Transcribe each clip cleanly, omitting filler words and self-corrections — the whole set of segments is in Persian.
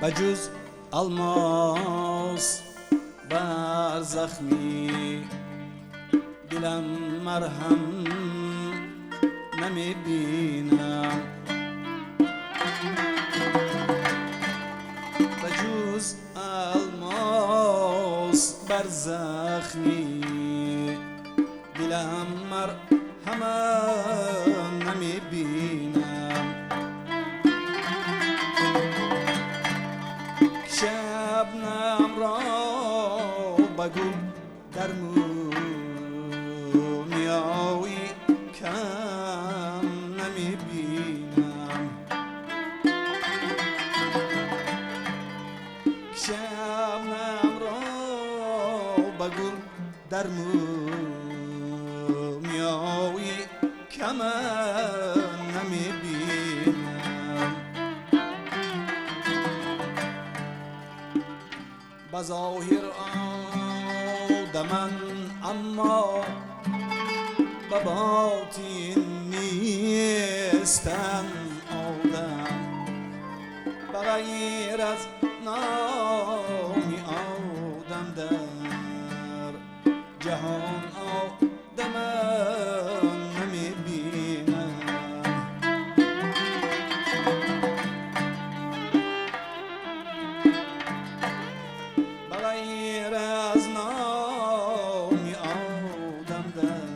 بجز الماس بر زخمی دلم مرهم نمیبینم، بجز الماس بر زخمی دلم مرهم نمیبینم. شبنم را بگو در مومیایی کم نمیبینم، شبنم را بگو در مومیایی کم نمیبینم. بظاهر آدمن اما به باطن نیستم آدم، بغیر از نامی آدم در جهان آدم نمیبینم. بغیر از نامی آدم در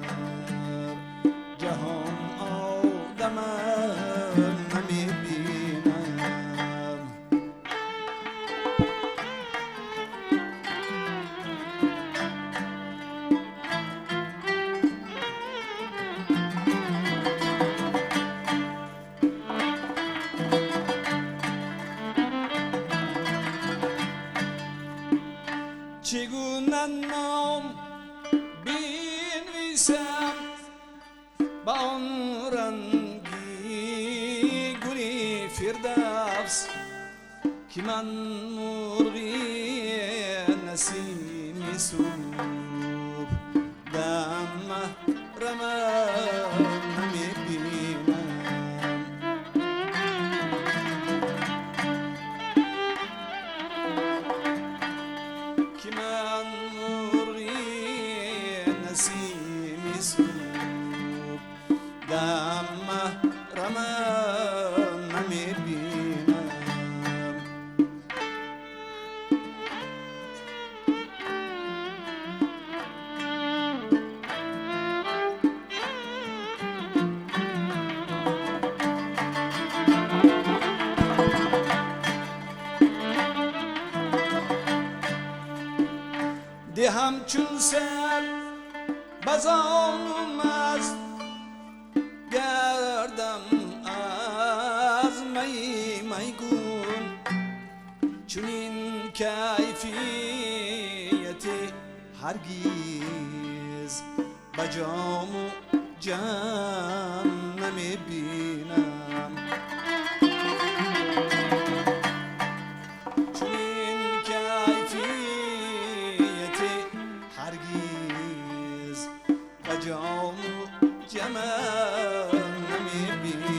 جهان آدم نمیبینم. چگونه نام بنویسم با آن رنگی گلی فردوس که من مرغی نسیمی صبح دم محرم نمیبینم. که من مرغی نسیمی صبح دم محرم نمیبینم. دهم چون سر بزانم از گردم از میگون، چون این کیفیتی هرگز بجام و جم نمیبینم. چون این کیفیتی هرگز بجام و جم نمیبینم.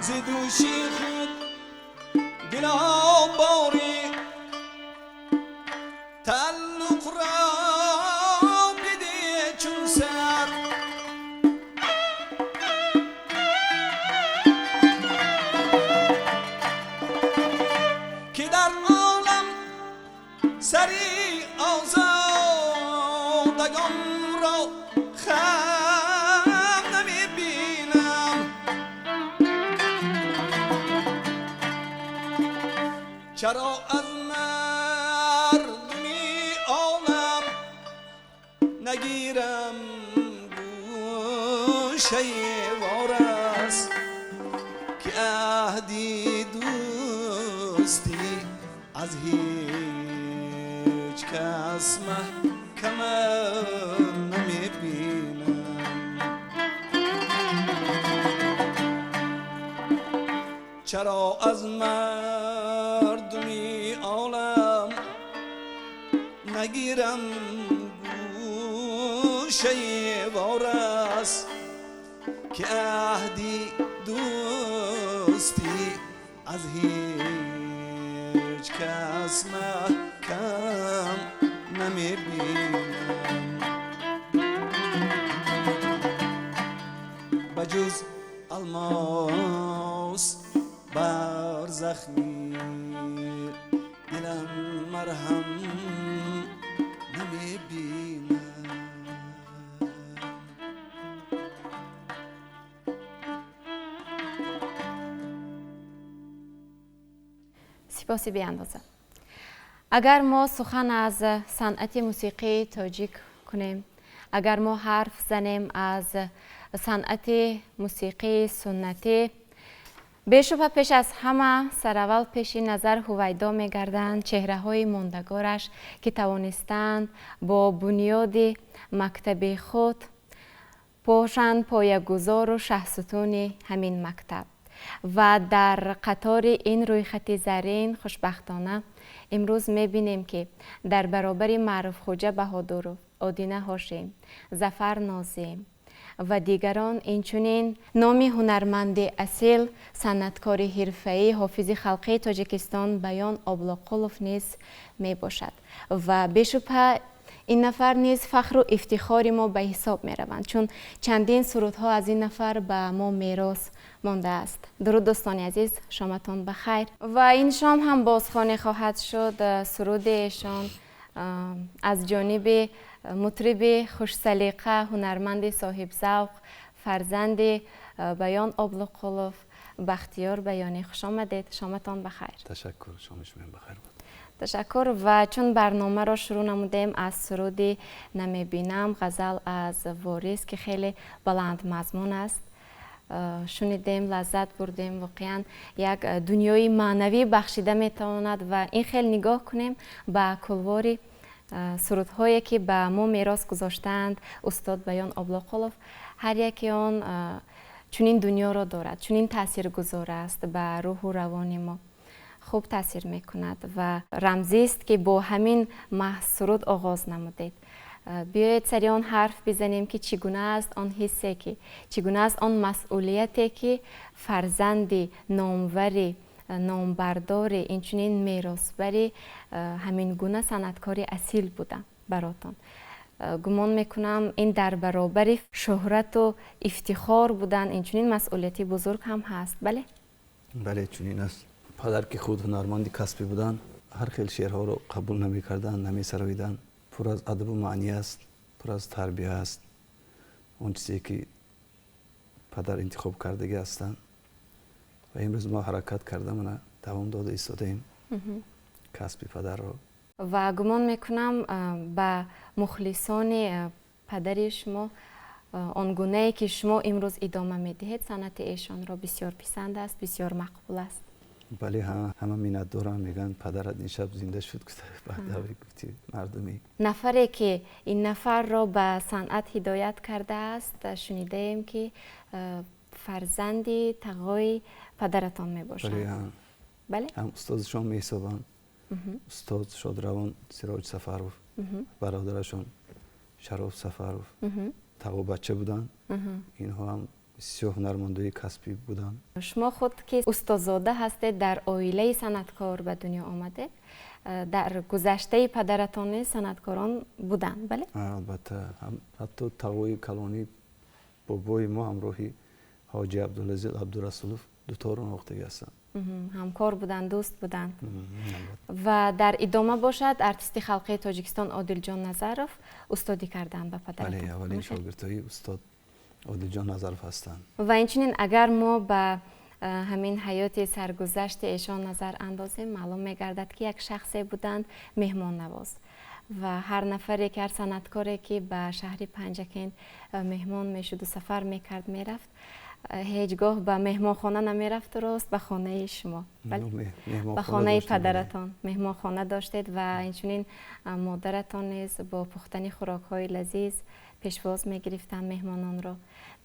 ز دوشی خود دلم باری تعلق را بده چون سر، که در عالم سری آزادگان را خم نمیبینم. چرا از مردمی عالم نگیرم گوشه وارس که عهدی دوستی از هیچ کس محکم نمیبینم. چرا از مردمی عالم نگیرم گوشه وارس که عهدی دوستی از هیچ کس محکم نمیبینم بجز الماس بر زخمی دلم مرهم نمیبینم. سپاسی بی اندازه. اگر ما سخن از صنعت موسیقی تاجیک کنیم، اگر ما حرف زنیم از صنعت موسیقی سنتی، بیشتر پیش از همه سراول پیش نظر هویدا می‌گردند چهره های ماندگارش که توانستند با بنیاد مکتب خود پوشند پایه‌گذار و شهرستون همین مکتب و در قطار این رویخط زرین خوشبختانه امروز می‌بینیم که در برابر معروف خوجه بهادر، آدینه هاشم، ظفر ناظم و دیگران اینچنین نام هنرمند اصیل صنعتکار حرفه‌ای حافظ خلقی تاجیکستان بیان ابلاقلوف نیز می باشد و بشبه این نفر نیز فخر و افتخار ما به حساب می روند چون چندین سرودها از این نفر به ما میراث مانده است. درود دوستان عزیز، شامتان بخیر. و این شام هم بازخوانی خواهد شد سرود ایشان از جانب مطرب خوش سلیقه، هنرمند صاحب ذوق، فرزند بیان ابلاقلوف، بختیار بیانی. خوش آمدید، شامتان بخیر. تشکر، شامش من بخیر بود. تشکر. و چون برنامه را شروع نمودیم از سرود نمیبینم، غزل از وارث که خیلی بلند مضمون است، شنیدیم، لذت بردیم. واقعا یک دنیای معنوی بخشیده میتواند و این خیلی نگاه کنیم به کلواری سرودهایی که به ما میراث گذاشتند استاد بیان ابلاقلوف. هر یکی آن چنین دنیا را دارد، چنین تاثیرگذار است به روح و روان ما، خوب تاثیر میکند و رمزی است که با همین سرود آغاز نمودید. بیایید سری آن حرف بزنیم که چگونه است آن حسی که، چگونه است آن مسئولیتی که فرزند نامور، نامبردار اینچنین میراثبر همین گونه صنعتکار اصیل بودن براتان. گمان میکنم این در برابر شهرت و افتخار بودن اینچنین مسئولیتی بزرگ هم هست. بله؟ بله چنین است. پدر که خود هنرمند کسبی بودن، هر خیل شعرها رو قبول نمی کردن، نمی سراییدن. پر از ادب و معنی است، پر از تربیه است. اون چیزی که پدر انتخاب کردگی هستند و امروز ما حرکت کرده من دوام داده ایستادیم کسب پدر رو. و گمان میکنم به مخلصان پدر شما آنگونه‌ای که شما امروز ادامه میدهید صنعت ایشان را بسیار پسند است، بسیار مقبول است. بله همه مینت دارن، میگن پدرت این شب زنده شد که بعد گفتی مردمی. نفری که این نفر را به صنعت هدایت کرده است شنیده ایم که فرزندی تقای پدرتان می باشند. بله هم استادشان می حسابند، استاد شادروان سراج سفروف، برادرشان شرف سفروف تقا بچه بودن. اینها هم بسیار هنرمندای کسبی بودن. شما خود که استادزاده هستید، در عائله صنعتکار به دنیا آمده، در گذشته پدرتان صنعتکاران بودن. بله البته حتی تقوی کلانی بابای ما همراهی حاجی عبدالعزیز عبدالرسولوف دوتا رو ناختگی هستن، همکار بودن، دوست بودن. و در ادامه باشد ارتیست خلقی تاجیکستان عادل جان نظروف استادی کردن به پدرتان. بله اولین شاگردای استاد عادل جان نظروف هستند. و اینچنین اگر ما به همین حیات سرگذشت ایشان نظر اندازیم معلوم میگردد که یک شخصی بودند مهمان نواز و هر نفری که هر صنعتکاری که به شهر پنجکین مهمان میشد و سفر میکرد میرفت هیچگاه به مهمانخانه نمیرفت درست به خانه شما بله؟ به خانه پدرتان مهمانخانه داشتید و اینچنین مادرتان نیز با پختن خوراک‌های لذیذ پیشواز می‌گرفتند مهمانان را.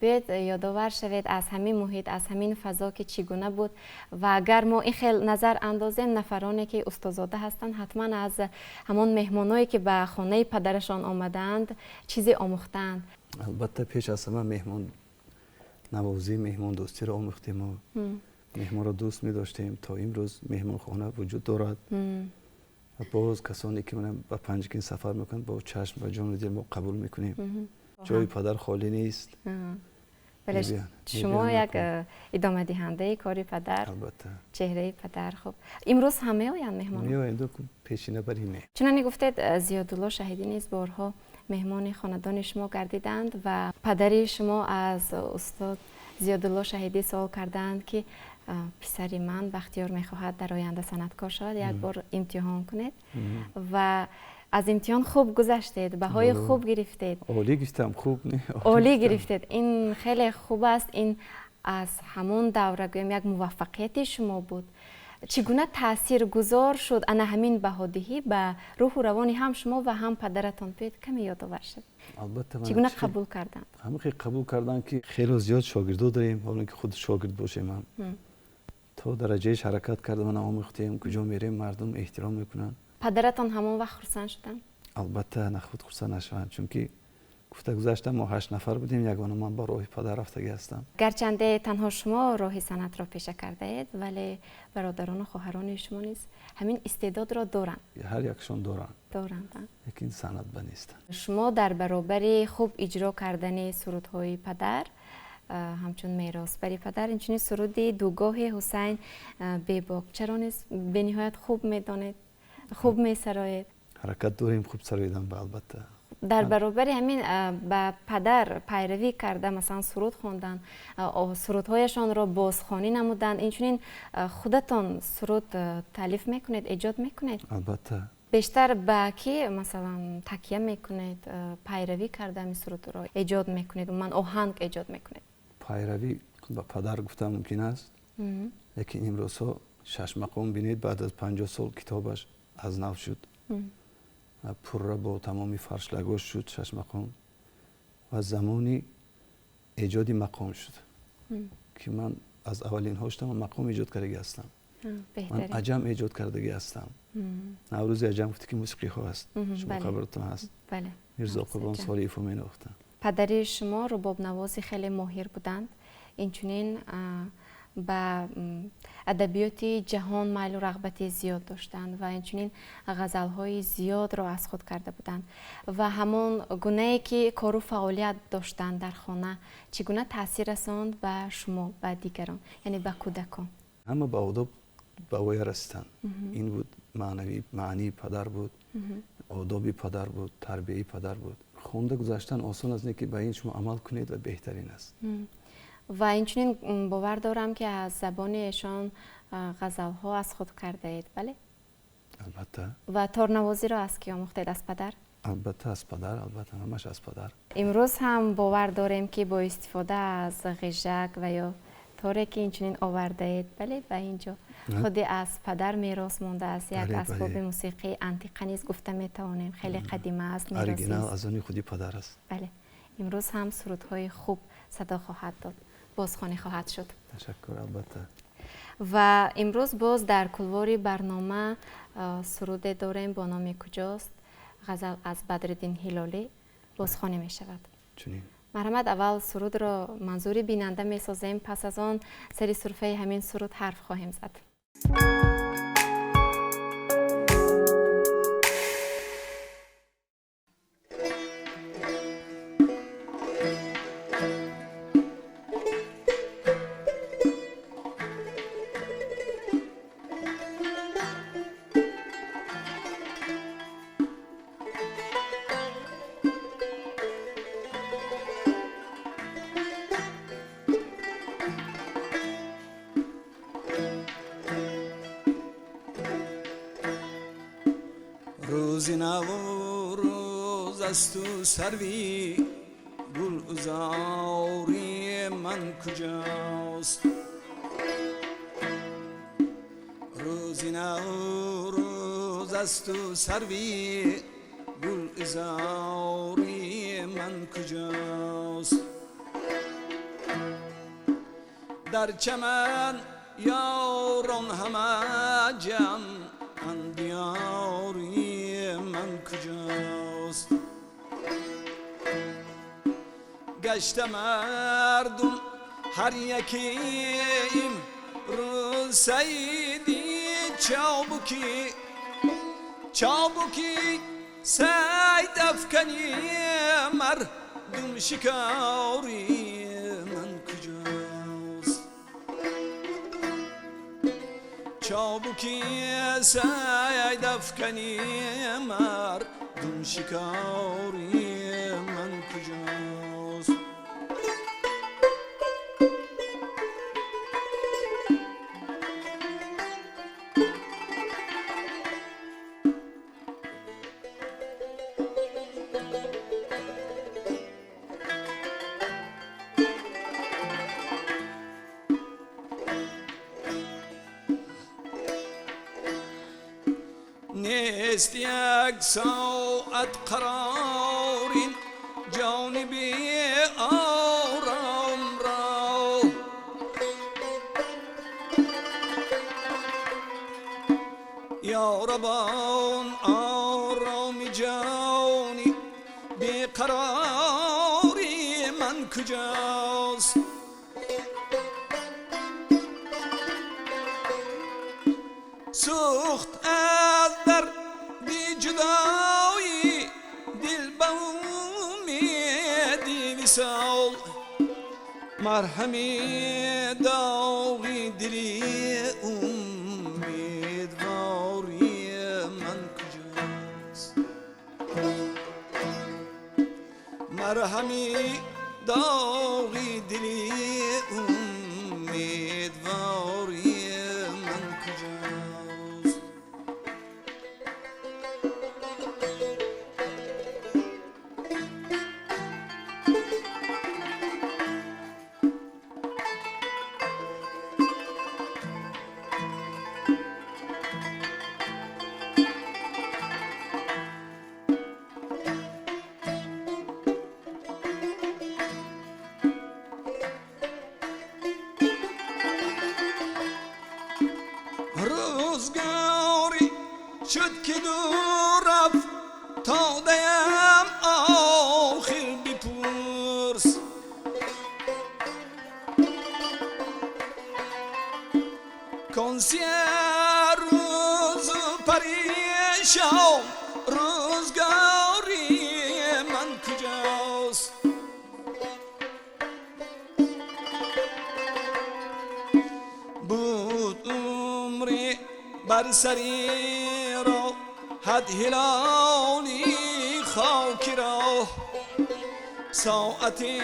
باید یادآور شوید از همین محیط از همین فضا که چگونه بود و اگر ما این خیلی نظر اندازیم نفرانی که استادزاده هستند حتما از همان مهمانایی که به خانه پدرشان آمدند چیزی آموختند. البته پیش از همه مهمان نوازی مهمان دوستی را آموختیم و مهمان را دوست می داشتیم تا امروز مهمان خانه وجود دارد و باز کسانی که من به پنجگین سفر میکنند با چشم و جان و دل ما قبول میکنیم. جای پدر خالی نیست. بله شما یک ادامه دهنده کاری پدر البته چهره پدر. خب امروز همه آیند مهمان میآیند پیشینه بریم. چنانچه گفتید زیادالله شهیدی نیز بارها مهمان خاندان شما گردیدند و پدری شما از استاد زیادالله شهیدی سوال کردند که پسری من بختیار میخواهد در آینده صنعتکار شود یک بار امتحان کنید و از امتحان خوب گذشتید بهای خوب گرفتید. عالی گفتم خوب نه عالی گرفتید. این خیلی خوب است. این از همون دوره گویم یک موفقیت شما بود. چگونه تأثیر گذار شد انا همین بهادهی به روح و روانی هم شما و هم پدرتان؟ پیت کمی یادآور شد. البته چگونه قبول کردند؟ همه قبول کردند که خیلی زیاد شاگردو داریم حالا که خود شاگرد باشیم هم تا درجهش حرکت کردم و آموختیم کجا میریم مردم احترام میکنن. پدرتان همون وقت خرسند شدند؟ البته نه خود خرسند نشدند چون که گفته گذاشتم ما 8 نفر بودیم یگانه من با راه پدر رفتگی هستم. گرچنده تنها شما راه صنعت را پیشه کرده اید ولی برادران و خواهران شما نیز همین استعداد را دارند. هر یکشون دارند. لیکن صنعت نیستند. شما در برابر خوب اجرا کردن سرودهای پدر همچون میراث بری پدر اینچنین سرود دوگاه حسین بیباک چرا نیز به نهایت خوب میدانید خوب میسرایید؟ حرکت داریم خوب سراییدن البته. در برابر همین به پدر پیروی کرده مثلا سرود خواندن سرودهایشان را بازخوانی نمودن اینچنین خودتان سرود تالیف میکنید ایجاد میکنید؟ البته. بیشتر به کی مثلا تکیه میکنید پیروی کرده همین سرود را ایجاد میکنید و من آهنگ ایجاد میکنید؟ پیروی به پدر گفتم ممکن است لیکن امروزها 6 مقام بینید بعد از 50 سال کتابش از نو شد پره با تمامی فرشلگاش شد 6 مقام و زمانی ایجادی مقام شد که من از اولین هاشتم مقام ایجاد کرده هستم. من عجم ایجاد کرده هستم. نوروز عجم گفتی که موسیقی ها هست شما خبرتون هست. بله. میرزا قربان سالی ایفو می نوختن. پدری شما رباب نوازی خیلی ماهر بودند. اینچنین به ادبیات جهان میل و رغبت زیاد داشتند و اینچنین غزل‌های زیاد را از خود کرده بودند و همان گونه‌ای که کار و فعالیت داشتند در خانه چگونه تاثیر رساند به شما به دیگران یعنی به کودکان؟ همه به آداب به وی رسیدند. این بود معنی پدر بود آدابی پدر بود تربیتی پدر بود. خونده گذاشتن آسان از اینکه به این شما عمل کنید و بهترین است. و اینچنین باور دارم که از زبان ایشان غزل ها از خود کرده اید بله؟ البته. و تارنوازی را از کی آموختید؟ از پدر؟ البته از پدر البته همش از پدر. امروز هم باور داریم که با استفاده از غژک و یا تاری که اینچنین آورده اید بله به اینجا خود از پدر میراث مونده است. یک اسباب موسیقی انتیقه نیز گفته میتوانیم خیلی قدیمی است میراثی است. از آن خودی پدر است. بله امروز هم سرودهای خوب صدا خواهد داد بازخوانی خواهد شد. تشکر البته. و امروز باز در کلواری برنامه سرود داریم با نام کجاست غزل از بدرالدین هلالی بازخوانی می شود. چنین مرحمت اول سرود را منظور بیننده می سازیم پس از آن سری صرفه همین سرود حرف خواهیم زد. روزی نو روز است و سروی گلزاری من کجاست؟ روزی نوروز است و سروی گلزاری من کجاست؟ در چمن یاران همه جمع اند، یاری من کجاست؟ گشته مردم هر یکیم روز سیدی چابکی چابکی سید افکنی مردم شکاری من کجاست؟ چابکی سید افکنی مردم شکاری من کجاست؟ نیست یک ساعت قرارین جانبی آرام را، یا ربان آرام جانی بیقراری من کجاست؟ سوخت از در بی جدایی دل به امیدی وصال، مرهمی داغی دلی امیدواری من کجاست؟ مرهمی داغی دلی امیدواری من کجاست؟ روزگاری شد که دور رفت تا دیم آخر بپرس، کنسی روز پریشان روزگاری من کجاست؟ بود عمری بر سری را حد هلالی خاکی را، ساعتی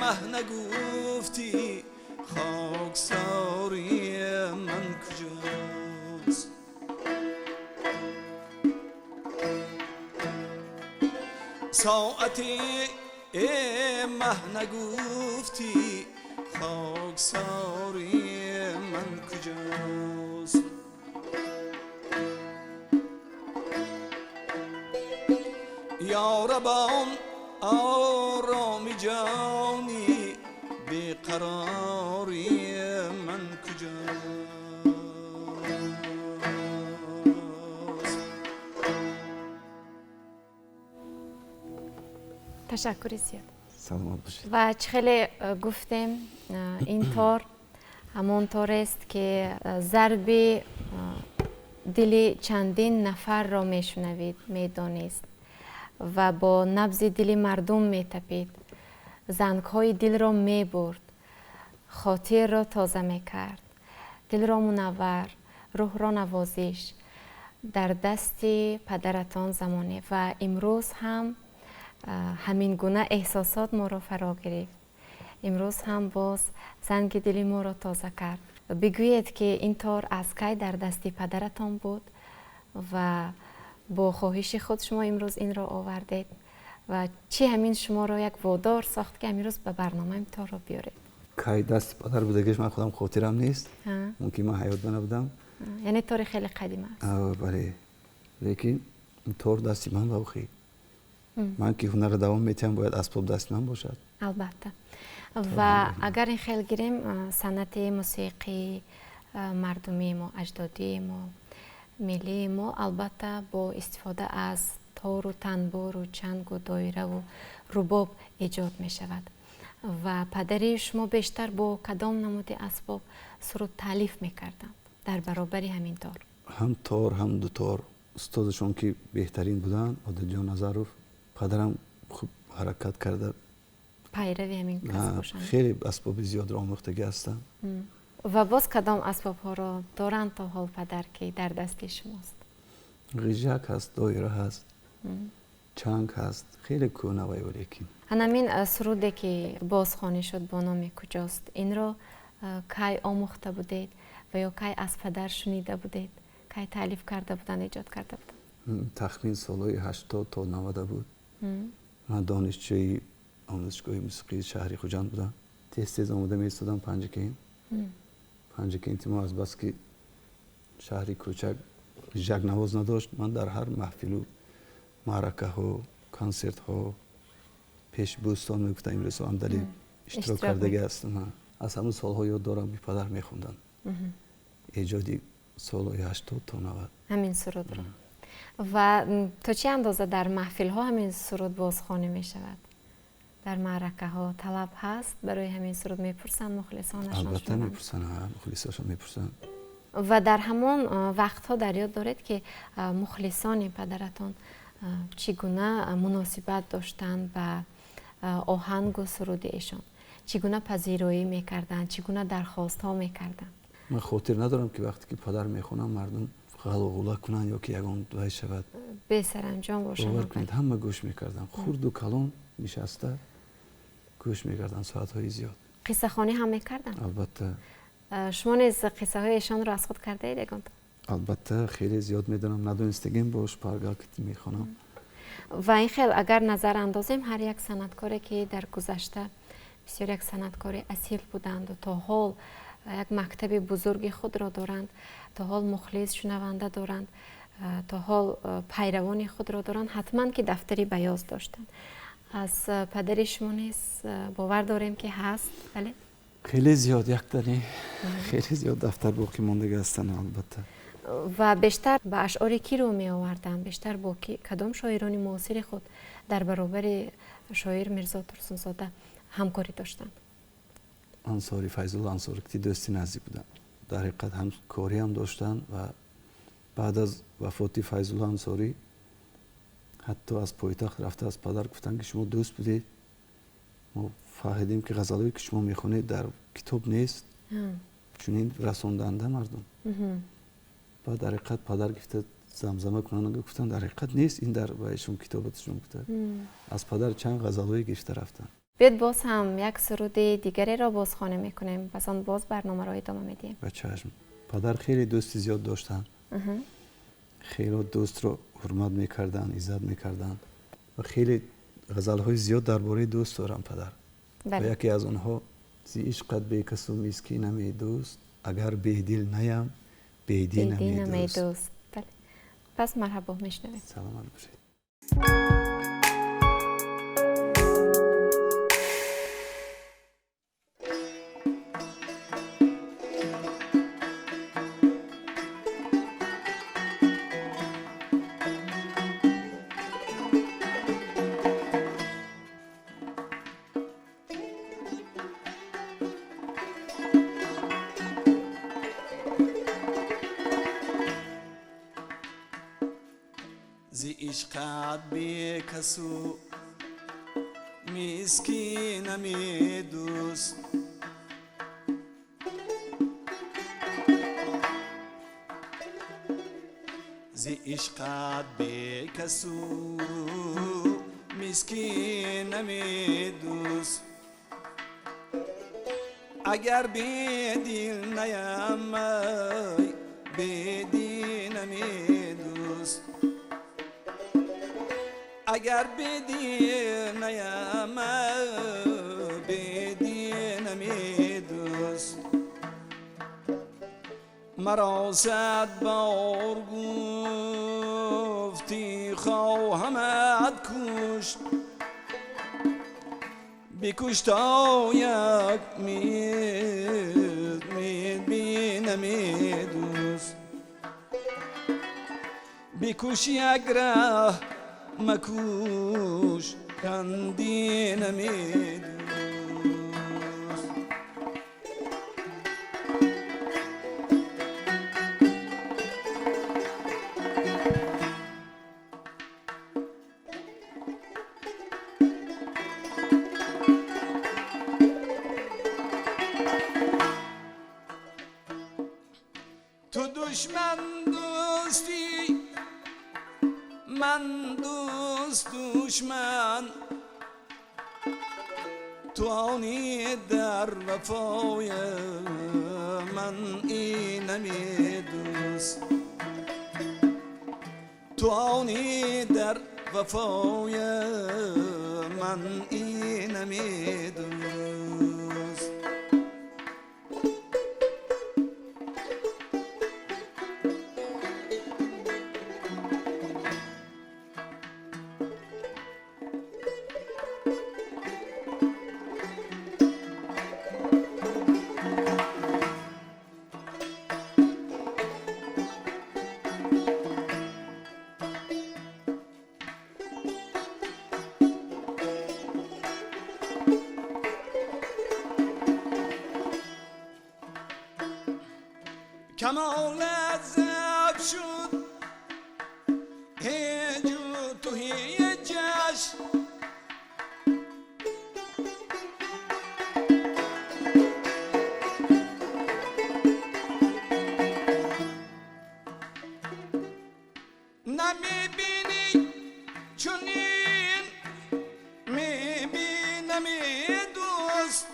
مه نگفتی خاکساری من کجاست؟ ساعتی مه نگفتی خاکساری من کجاست؟ یا ربان آرام جانی بیقراری من کجاست؟ تشکر زیاد. سلامت باشید. و خیلی گفتیم اینطور همونطور است که ضرب دل چندین نفر را میشنوید، میدانست و با نبض دل مردم میتپید، زنگ‌های دل را میبرد، خاطر را تازه میکرد، دل را منور، روح را نوازش در دست پدرتان زمانه و امروز هم همین گونه احساسات ما را فرا گرفت. امروز هم باز زنگ دل ما را تازه کرد. بگویید که این تار از کی در دست پدرتان بود و با خواهش خود شما امروز این را آوردید و چی همین شما رو یک وادار ساخت که امروز به برنامه تا رو بیارید؟ که دست پدر بودگیش من خودم خاطرم نیست. ها. ممکن من حیات نبودم. یعنی طور خیلی قدیم است. بله. لیکن طور دستی من باخی. من که هنر دوام میتونم باید اسباب دست من باشد. البته. و اگر این خیلی گیریم سنت موسیقی مردمی ما، اجدادی ما، ملی ما البته با استفاده از تار و تنبور و چنگ و دایره و رباب ایجاد می شود. و پدری شما بیشتر با کدام نمود اسباب سرود تالیف می کردند در برابری همین تار؟ هم تار هم دو تار. استادشون که بهترین بودن عادل جان نظروف. پدرم خوب حرکت کرده. پیروی همین کسب باشند. خیلی اسباب زیاد را آموختگی هستن. و باز کدام اسباب ها را دارند تا حال پدر که در دستی شماست؟ غیژک هست، دایره هست، چنگ هست، خیلی کونوی ولیکن. همین سرودی که بازخوانی شد با نام کجاست، این را کی آموخته بودید و یا کی از پدر شنیده بودید؟ کی تالیف کرده بودند، ایجاد کرده بودند؟ تخمین سالهای 80 تا 90 بود. من دانشجوی آموزشگاه موسیقی شهری خوجند بودم. تیز آمده می ایستادم پنجکین. پنجکین ما از بس که شهری کوچک غیژک نواز نداشت، من در هر محفل و معرکه ها، کنسرت ها پیش بوستان میگفتم این رسان دلی اشتراک کردگی هستم. من از همون سالها یاد دارم بی پدر میخوندن. ایجادی سالهای 80 تا 90 همین سرود رو. و تا چه اندازه در محفل ها همین سرود بازخوانی می شود؟ در معرکه ها طلب هست برای همین سرود میپرسن مخلصانشان؟ البته میپرسن، مخلصاشون میپرسن. و در همون وقت ها در یاد دارید که مخلصان پدرتان چگونه مناسبت داشتند به آهنگ و سرود ایشان؟ چگونه پذیرایی میکردند؟ چگونه درخواست ها میکردند؟ من خاطر ندارم که وقتی که پدر میخونم مردم غلغله کنن یا که یگان دوای شود. به سرانجام روشن باور کنید همه گوش میکردن. خرد و کلان نشسته گوش میکردن ساعت های زیاد. قصه خوانی هم میکردن؟ البته. شما نیز قصه های ایشان رو از خود کرده اید یگان؟ البته خیلی زیاد میدونم، ندونستگیم باش پرگاه که میخونم. و این خیلی اگر نظر اندازیم هر یک صنعتکاری که در گذشته بسیار یک صنعتکار اصیل بودند و تا حال یک مکتب بزرگی خود را دارند، تا حال مخلص شنونده دارند، تا حال پیروان خود را دارند، حتما که دفتری بیاض داشتند. از پدر شما نیز باور داریم که هست؟ بله؟ خیلی زیاد یک دانی خیلی زیاد دفتر باقی ماندگی هستن. البته. و بیشتر به اشعار کی رو می آوردن؟ بیشتر با کدام شاعران معاصر خود در برابر شاعر میرزا ترسونزاده همکاری داشتند؟ انصاری، فیض الله انصاری که دوستی نزدیک بودن. در حقیقت هم کاری هم داشتن و بعد از وفات فیض الله انصاری حتی از پایتخت رفته از پدر گفتن که شما دوست بودید، ما فهمیدیم که غزلایی که شما میخونید در کتاب نیست، چون این رساندنده مردم. بعد در حقیقت پدر گفته زمزمه کنن، گفتن در حقیقت نیست، این در بایشون کتابتشون گفته. از پدر چند غزلایی گرفته رفتن. بیاد باز هم یک سرود دیگری را بازخوانی میکنیم، پس آن باز برنامه را ادامه میدیم. به چشم. پدر خیلی دوستی زیاد داشتن. خیلی دوست رو حرمت میکردن، عزت میکردن و خیلی غزلهای زیاد درباره دوست دارم پدر. و یکی از اونها زی عشقت به کس و مسکینم ای دوست، اگر بیدل نیم بیدینم ای دوست. بله. پس مرحبا میشنوید. سلامت باشید. زی عشقت بی کسو مسکینم ای دوست، زی عشقت بی کسو مسکینم ای دوست، اگر بی دل نیم بی دینم ای دوست، اگر بدینم بدینم دوست مرا 100 بار گفتی خواهمت کشت بکش تا یک میبینم دوست بکش یک ره مکوش کندینم دوست تو دشمن دوستی من دوست دشمن تو آنی در وفای من اینمی دوست تو آنی در وفای من اینمی دوست کمال عذاب شد هیچ و تو هیچش نمیبینی چنین میبینم دوست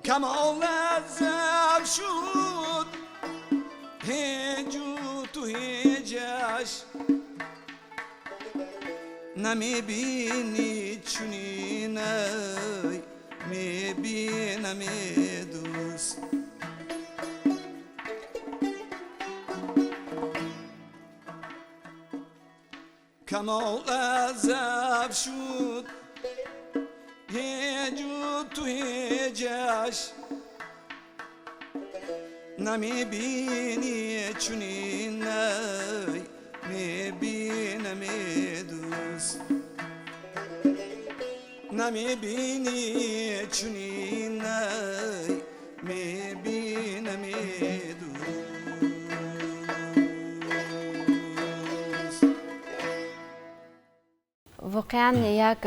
کمال عذاب شد هیچ و تو هیچش نمیبینی چنین میبینم دوست کمال عذاب شد هیچ و تو هیچش نمیبینی چنین میبینم دوست نمیبینی چنین میبینم دوست واقعا یک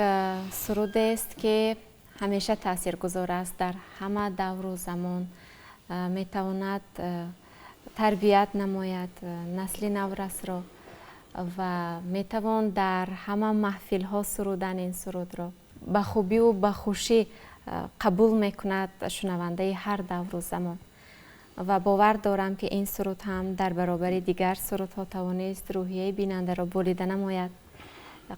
سرود است که همیشه تاثیرگذار است در همه دور و زمان میتواند تربیت نماید نسل نورس را و میتوان در همه محفل ها سرودن این سرود را به خوبی و به خوشی قبول میکند شنونده هر دور و زمان و باور دارم که این سرود هم در برابر دیگر سرودها توانست روحیه بیننده را بریده نماید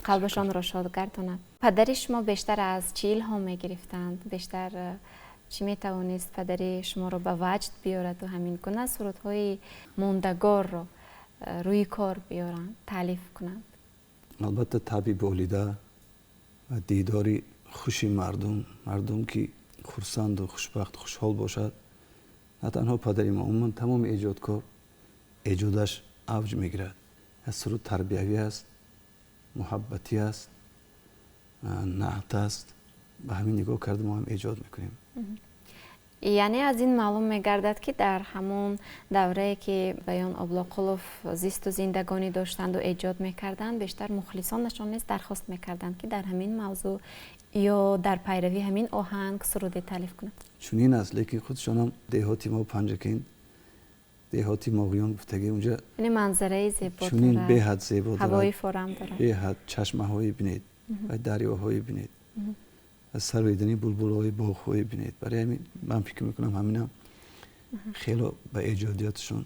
قلبشان را شاد گرداند. پدر شما بیشتر از چی الهام میگرفتند؟ بیشتر چی میتوانست پدر شما را به وجد بیارد و همین گونه سرودهای موندگار را روی کار بیارند، تالیف کنند؟ البته طبیب ولیده و دیداری خوشی مردم که خرسند و خوشبخت خوشحال باشد. نه تنها پدر ما، عموما تمام ایجادکار ایجادش اوج میگیرد. از سرود تربیوی است، محبتی است، نعت است. به همین نگاه کرده ما هم ایجاد میکنیم. یعنی از این معلوم میگردد که در همون دوره که بیان ابلاقلوف زیست و زندگانی داشتند و ایجاد میکردند بیشتر مخلصانشان نیست درخواست میکردند که در همین موضوع یا در پیروی همین آهنگ سرود تالیف کنند. چون است، لیکن خودشان هم دهاتی ما پنجکین دهاتی ماغیان گفتگی اونجا یعنی منظره زیبا دارد، چون به حد زیبا دارد، هوای فورم دارد، به حد چشمه هایی بینید و دریاهایی بینید از سرویدنی بلبل‌های باغ‌های بینید. برای همین من فکر میکنم همینا خیلی به ایجادیاتشون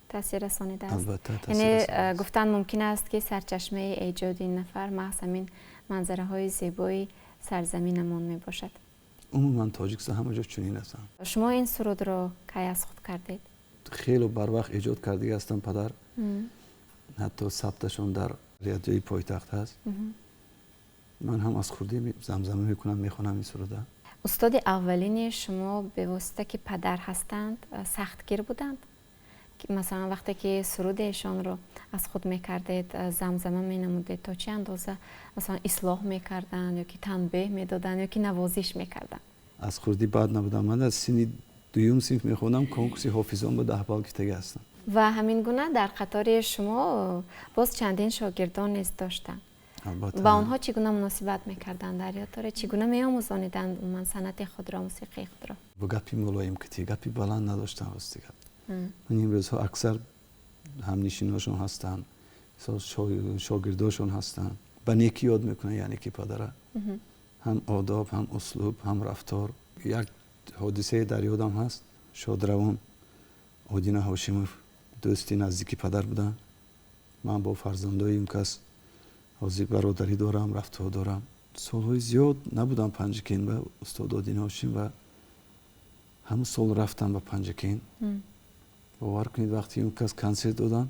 تاثیر رسانیده است. البته تاثیر یعنی رسانیده است. گفتن ممکن است که سرچشمه ایجاد این نفر محض همین منظره های زیبای سرزمینمون می باشد. عموما تاجیکستان همه جا چنین هستن. شما این سرود رو کی از خود کردید؟ خیلی بر وقت ایجاد کرده هستن پدر. حتی ثبتشون در رادیوی پایتخت هست. من هم از خردی زمزمه میکنم، میخونم این سروده. استاد اولین شما به واسطه که پدر هستند سختگیر بودند؟ که مثلا وقتی که سرود ایشان رو از خود میکردید زمزمه مینمودید تا چه اندازه مثلا اصلاح میکردن یا که تنبیه میدادن یا که نوازش میکردن؟ از خردی بعد نبودم. من از سنی دویم صنف میخونم، کنکورسی حافظان با 10 بالکتگی هستم. و همین گونه در قطار شما باز چندین شاگردان نیز داشتن. با آنها چگونه مناسبت میکردن در یاد داره؟ چگونه میآموزانیدند من صنعت خود را، موسیقی خود را؟ با گپی ملایم کتی، گپی بلند نداشتن راستی گپ. این روزها اکثر همنشیناشون هستن، شاگرداشون هستن. به نیکی یاد میکنه، یعنی که پدره هم آداب، هم اسلوب، هم رفتار. یک حادثه در یادم هست. شادروان آدین هاشموف دوستی نزدیکی پدر بودن. من با فرزندای این کس حاضر برادری دارم، رفتار دارم. سالهای زیاد نبودم پنجکین و استاد آدین هاشم و همون سال رفتم به پنجکین. باور کنید وقتی اون کس کنسرت دادن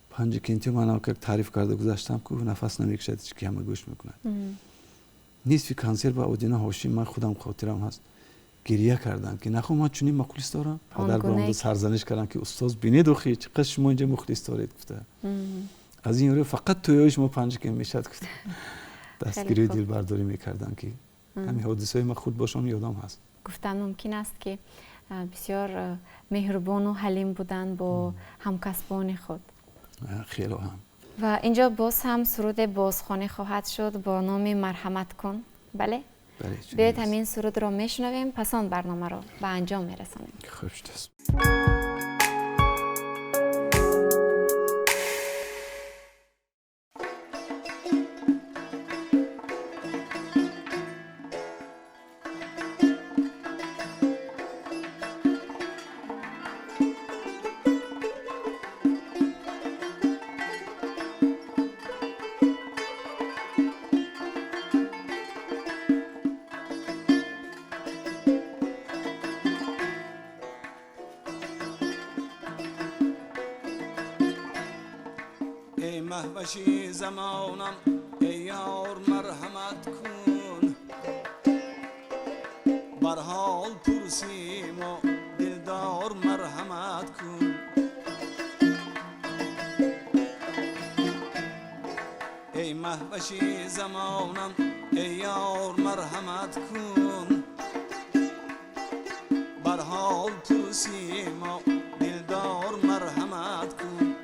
پنجکینتی من که تعریف کرده گذاشتم که نفس نمیکشد که همه گوش میکنن. نصف کنسرت با آدین هاشم من خودم خاطرم هست گریه کردن که نخو ما چنین مخلص دارم. پدر برام سرزنش کردن که استاد بینید اخی چقدر شما اینجا مخلص دارید. گفته از این فقط تویش ما پنجکین میشد. گفته دستگیری دل برداری میکردن که همین حادثه ما خود باشم یادم هست. گفتن ممکن است که بسیار مهربان و حلیم بودن با همکسبان خود. خیلی هم. و اینجا باز هم سرود بازخوانی خواهد شد با نام مرحمت کن. بله؟ بله. بیایید همین سرود را میشنویم، پس آن برنامه را به انجام میرسانیم. خوش دست. ای مهوشی زمانم ای یار مرحمت کن، بر حال پرسیم و دلدار مرحمت کن. ای مهوشی زمانم ای یار مرحمت کن، بر حال پرسیم و دلدار مرحمت کن.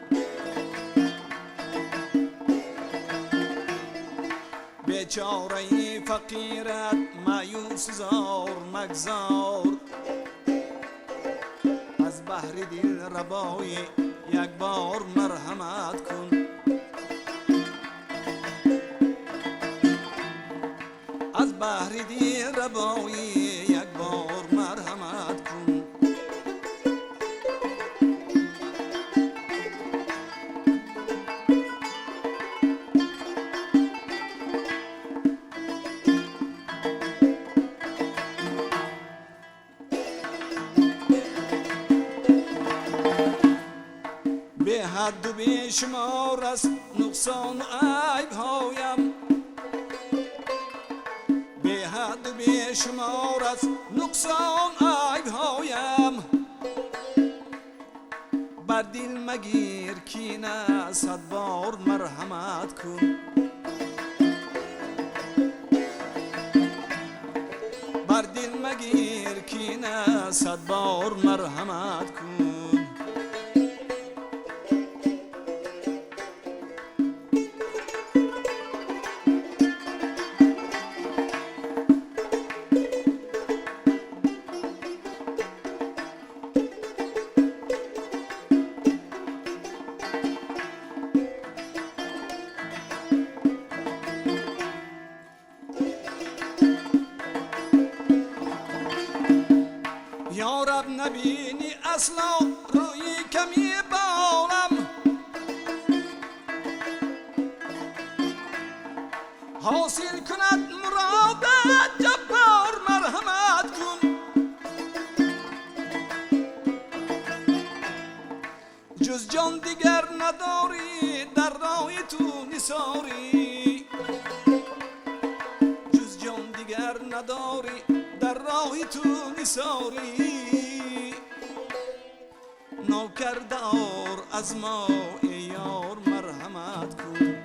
بیچاره فقیرت مایوس زار مگذار، از بحر دل ربای یک بار مرحمت کن. از بحر دل ربای یک بار مرحمت کن. به حد و به شمار است نقصان و عیب هایم، به حد و به شمار است نقصان عیب هایم. بر دل مگیر کینه 100 بار مرحمت کن. بر دل مگیر کینه 100 بار مرحمت کن. نبینی اصلا روی کمی بالم حاصل کند مرادت جبار مرحمت کن جز جان دیگر نداری در راه تو نثاری جز جان دیگر نداری در راه تو نثاری نوکردار از ما ای یار مرحمت کن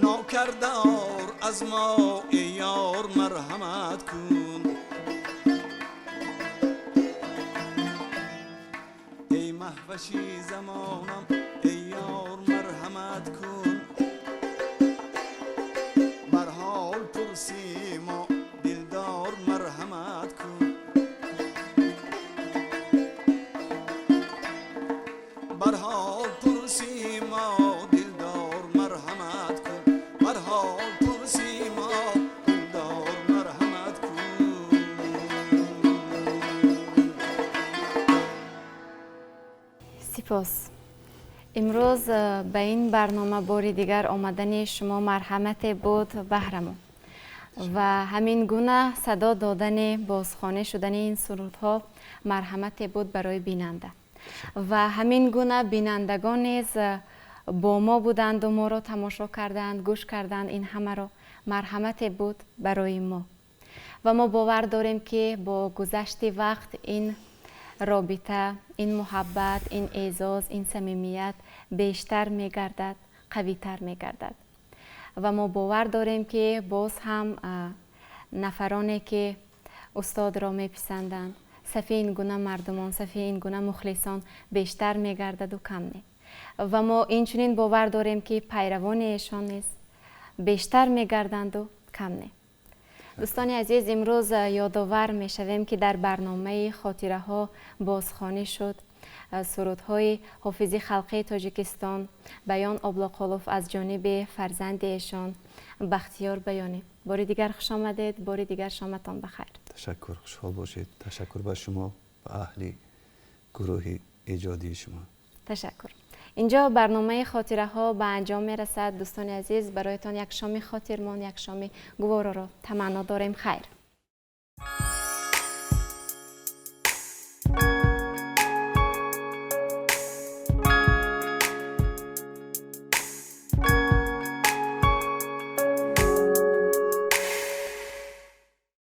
نوکردار از ما ای یار مرحمت کن ای مهوشی زمانم ای یار مرحمت کن بر حال پرسیم و دلدار مرحمت کن بر حال پرسیم و دلدار مرحمت کن بر حال پرسیم و دلدار مرحمت کن سپاس. امروز به این برنامه باری دیگر آمدن شما مرحمت بود بهرمو و همین گونه صدا دادن بازخوانی شدن این سرودها مرحمت بود برای بیننده و همین گونه بینندگان نیز با ما بودند و ما را تماشا کردند گوش کردند این همه را مرحمت بود برای ما و ما باور داریم که با گذشت وقت این رابطه این محبت این اعزاز این صمیمیت بیشتر می‌گردد قوی‌تر می‌گردد و ما باور داریم که باز هم نفرانی که استاد را میپسندند صفی این گونه مردمان صفی این گونه مخلصان بیشتر می‌گردد و کم نه و ما اینچنین باور داریم که پیروان ایشان نیز بیشتر می‌گردند و کم نه. دوستان عزیز امروز یادآور می‌شویم که در برنامه خاطره ها بازخوانی شد سرودهای حافظ خلقی تاجیکستان بیان آبلاقالوف از جانب فرزند ایشان بختیار بیانی. بار دیگر خوش آمدید، بار دیگر شامتان بخیر. تشکر، خوشحال باشید. تشکر به شما و اهل گروه ایجادی شما. تشکر. اینجا برنامه خاطره ها به انجام می رسد. دوستان عزیز برایتان یک شام خاطرمان یک شام گوارا را تمنا داریم. خیر.